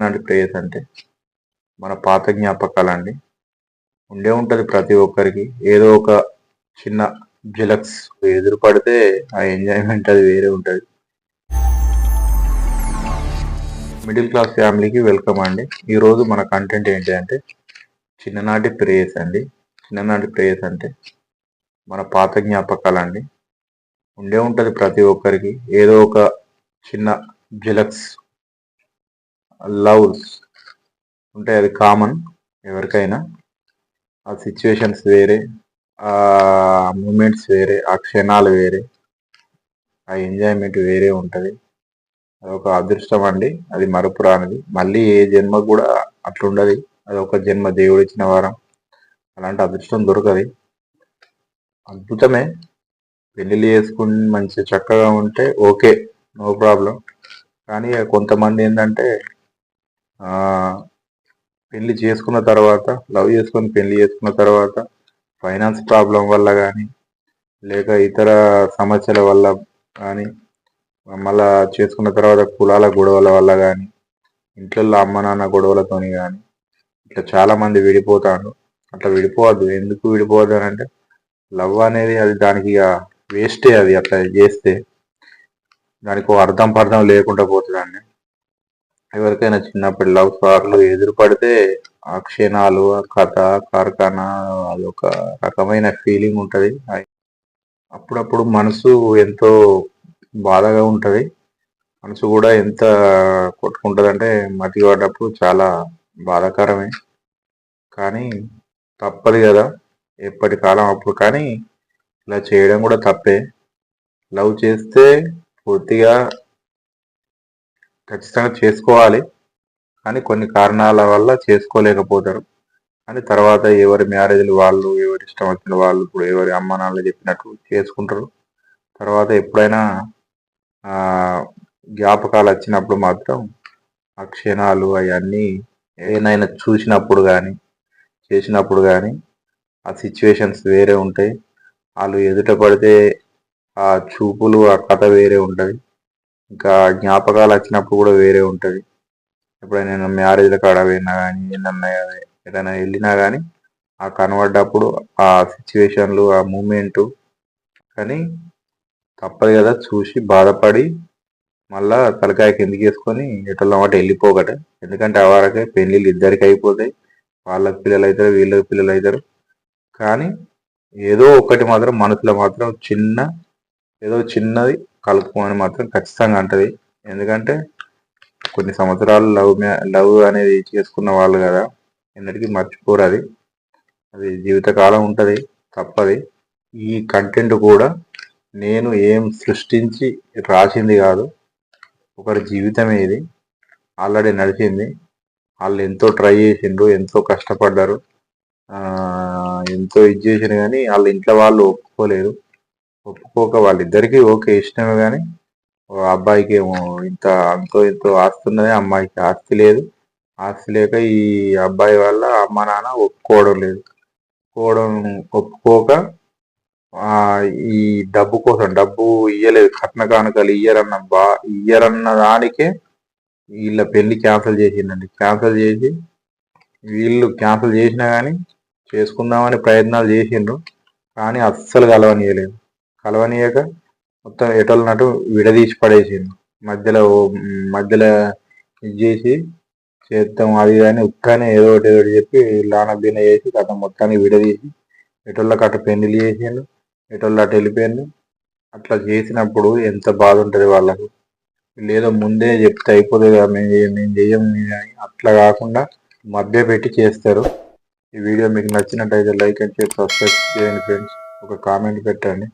నాటి ప్రేయస్ అంటే మన పాత జ్ఞాపకాలండి. ఉండే ఉంటుంది ప్రతి ఒక్కరికి ఏదో ఒక చిన్న జిలక్స్ ఎదురు పడితే ఆ ఎంజాయ్మెంట్ అది వేరే ఉంటుంది. మిడిల్ క్లాస్ ఫ్యామిలీకి వెల్కమ్ అండి. ఈరోజు మన కంటెంట్ ఏంటి అంటే చిన్ననాటి ప్రేయస్ అండి. చిన్ననాటి ప్రేయస్ అంటే మన పాత జ్ఞాపకాలండి. ఉండే ఉంటుంది ప్రతి ఒక్కరికి ఏదో ఒక చిన్న జిలక్స్ లవ్స్ ఉంటాయి. అది కామన్ ఎవరికైనా. ఆ సిచ్యువేషన్స్ వేరే, ఆ మూమెంట్స్ వేరే, ఆ క్షణాలు వేరే, ఆ ఎంజాయ్మెంట్ వేరే ఉంటుంది. అదొక అదృష్టం అండి. అది మరపురానిది. మళ్ళీ ఏ జన్మ కూడా అట్లుండదు. అదొక జన్మ దేవుడు ఇచ్చిన వారం. అలాంటి అదృష్టం దొరకది. అద్భుతమే. పెళ్ళిళ్ళు చేసుకుని మంచి చక్కగా ఉంటే ఓకే, నో ప్రాబ్లం. కానీ కొంతమంది ఏంటంటే పెళ్లి చేసుకున్న తర్వాత, లవ్ చేసుకొని పెళ్లి చేసుకున్న తర్వాత ఫైనాన్స్ ప్రాబ్లం వల్ల కానీ, లేక ఇతర సమస్యల వల్ల కానీ, మళ్ళా చేసుకున్న తర్వాత కులాల గొడవల వల్ల కానీ, ఇంట్లో అమ్మ నాన్న గొడవలతోని కానీ ఇట్లా చాలామంది విడిపోతాడు. అట్లా విడిపోవద్దు. ఎందుకు విడిపోవద్దు అని అంటే లవ్ అనేది అది దానికి ఇక వేస్టే. అది అట్లా చేస్తే దానికి అర్థం పర్థం లేకుండా పోతుందండి. ఎవరికైనా చిన్నప్పటి లవ్ స్టార్లు ఎదురు పడితే ఆ క్షణాలు, ఆ కథ, కార్ఖానా అదొక రకమైన ఫీలింగ్ ఉంటుంది. అప్పుడప్పుడు మనసు ఎంతో బాధగా ఉంటుంది. మనసు కూడా ఎంత కొట్టుకుంటుంది అంటే మతి పడ్డప్పుడు చాలా బాధాకరమే. కానీ తప్పదు కదా, ఎప్పటి కాలం అప్పుడు. కానీ ఇలా చేయడం కూడా తప్పే. లవ్ చేస్తే పూర్తిగా ఖచ్చితంగా చేసుకోవాలి. కానీ కొన్ని కారణాల వల్ల చేసుకోలేకపోతారు. కానీ తర్వాత ఎవరి మ్యారేజ్లు వాళ్ళు, ఎవరి ఇష్టం వచ్చిన వాళ్ళు, ఇప్పుడు ఎవరి అమ్మ నాన్నలు చెప్పినట్టు చేసుకుంటారు. తర్వాత ఎప్పుడైనా జ్ఞాపకాలు వచ్చినప్పుడు మాత్రం ఆ క్షణాలు అవన్నీ ఏదైనా చూసినప్పుడు కానీ, చేసినప్పుడు కానీ ఆ సిచ్యువేషన్స్ వేరే ఉంటాయి. వాళ్ళు ఎదుట పడితే ఆ చూపులు, ఆ కథ వేరే ఉంటుంది. ఇంకా జ్ఞాపకాలు వచ్చినప్పుడు కూడా వేరే ఉంటుంది. ఎప్పుడైనా మ్యారేజ్ల కాడ పోయినా కానీ, ఏదైనా వెళ్ళినా కానీ ఆ కనబడ్డప్పుడు ఆ సిచ్యువేషన్లు, ఆ మూమెంటు. కానీ తప్పదు కదా, చూసి బాధపడి మళ్ళా తలకాయ కిందికి వేసుకొని ఎటోళ్ళమాట వెళ్ళిపోకట. ఎందుకంటే ఆ వరకే పెళ్ళిళ్ళు ఇద్దరికి అయిపోతాయి. వాళ్ళకి పిల్లలు అవుతారు, వీళ్ళకి పిల్లలు అవుతారు. కానీ ఏదో ఒకటి మాత్రం మనసులో మాత్రం ఏదో చిన్నది కలుపుకోమని మాత్రం ఖచ్చితంగా అంటది. ఎందుకంటే కొన్ని సంవత్సరాలు లవ్ అనేది చేసుకున్న వాళ్ళు కదా, ఎన్నటికీ మర్చిపోరు. అది జీవితకాలం ఉంటుంది. తప్పది. ఈ కంటెంట్ కూడా నేను ఏం సృష్టించి రాసింది కాదు. ఒకరి జీవితమే ఇది. ఆల్రెడీ నడిచింది. వాళ్ళు ఎంతో ట్రై చేసిండ్రు, ఎంతో కష్టపడ్డారు, ఎంతో ఇది చేసిండ్రు. కానీ వాళ్ళ ఇంట్లో వాళ్ళు ఒప్పుకోలేరు. ఒప్పుకోక వాళ్ళిద్దరికీ ఓకే ఇష్టమే. కానీ అబ్బాయికి ఏమో ఎంతో ఆస్తి ఉన్నది, అమ్మాయికి ఆస్తి లేదు. ఆస్తి లేక ఈ అబ్బాయి వల్ల అమ్మ నాన్న ఒప్పుకోవడం లేదు. ఒప్పుకోక ఈ డబ్బు కోసం, డబ్బు ఇయ్యలేదు, కట్న కానుకలు ఇయ్యరన్న దానికే వీళ్ళ పెళ్లి క్యాన్సిల్ చేసిందండి. క్యాన్సిల్ చేసి వీళ్ళు క్యాన్సిల్ చేసినా కానీ చేసుకుందామని ప్రయత్నాలు చేసిండ్రు. కానీ అస్సలు కలవనీయక మొత్తం ఎటోళ్ళనట్టు విడదీసి పడేసిండు. మధ్యలో ఇది చేసి చేస్తాం అది కానీ ఉత్తానే ఏదో ఒకటి చెప్పి లానబీన చేసి కథ మొత్తాన్ని విడదీసి ఎటోళ్ళకి అటు పెళ్లిళ్ళు చేసిండు, ఎటోళ్ళు అటు వెళ్ళిపోయిండు. అట్లా చేసినప్పుడు ఎంత బాధ ఉంటుంది వాళ్ళకు. లేదో ముందే చెప్తే అయిపోతుంది కదా, మేము చెయ్యం అని అట్లా కాకుండా మధ్య పెట్టి చేస్తారు. ఈ వీడియో మీకు నచ్చినట్టయితే లైక్ అండ్ షేర్, సబ్స్క్రైబ్ చేయండి ఫ్రెండ్స్. ఒక కామెంట్ పెట్టండి.